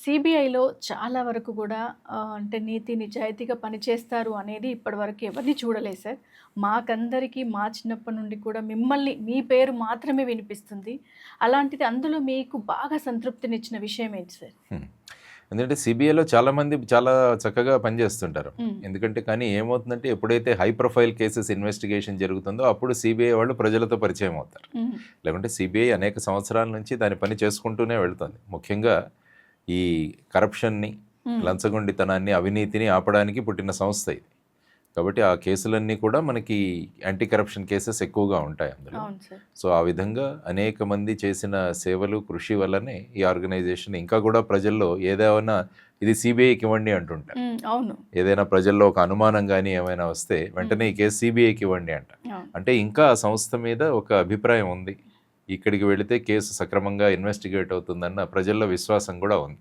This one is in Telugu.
సిబిఐలో చాలా వరకు కూడా అంటే నీతి నిజాయితీగా పనిచేస్తారు అనేది ఇప్పటివరకు ఎవరిని చూడలేదు సార్. మాకందరికీ మా చిన్నప్పటి నుండి కూడా మిమ్మల్ని మీ పేరు మాత్రమే వినిపిస్తుంది. అలాంటిది అందులో మీకు బాగా సంతృప్తినిచ్చిన విషయం ఏంటి సార్? హ్మ్. ఎందుకంటే సిబిఐలో చాలామంది చాలా చక్కగా పనిచేస్తుంటారు. హ్మ్. ఎందుకంటే కానీ ఏమవుతుందంటే ఎప్పుడైతే హై ప్రొఫైల్ కేసెస్ ఇన్వెస్టిగేషన్ జరుగుతుందో అప్పుడు సిబిఐ వాళ్ళు ప్రజలతో పరిచయం అవుతారు. హ్మ్. లేకుంటే సిబిఐ అనేక సంవత్సరాల నుంచి దాని పని చేసుకుంటూనే వెళ్తుంది. ముఖ్యంగా ఈ కరప్షన్‌ని, హ్మ్. లంచగొండితనాన్ని, అవినీతిని ఆపడానికి పుట్టిన సంస్థ ఇది. కాబట్టి ఆ కేసులన్నీ కూడా మనకి యాంటీ కరప్షన్ కేసెస్ ఎక్కువగా ఉంటాయి అందులో. అవును సార్. సో, ఆ విధంగా అనేక మంది చేసిన సేవలు, కృషి వల్లనే ఈ ఆర్గనైజేషన్ ఇంకా కూడా ప్రజల్లో ఏదేమైనా ఇది సిబిఐకి ఇవ్వండి అంటుంటారు. హ్మ్. అవును. ఏదైనా ప్రజల్లో ఒక అనుమానం గానీ ఏమైనా వస్తే వెంటనే ఈ కేసు సిబిఐకి ఇవ్వండి అంటారు. అవును. అంటే ఇంకా ఆ సంస్థ మీద ఒక అభిప్రాయం ఉంది. ఇక్కడికి వెళితే కేసు సక్రమంగా ఇన్వెస్టిగేట్ అవుతుందన్న ప్రజల్లో విశ్వాసం కూడా ఉంది.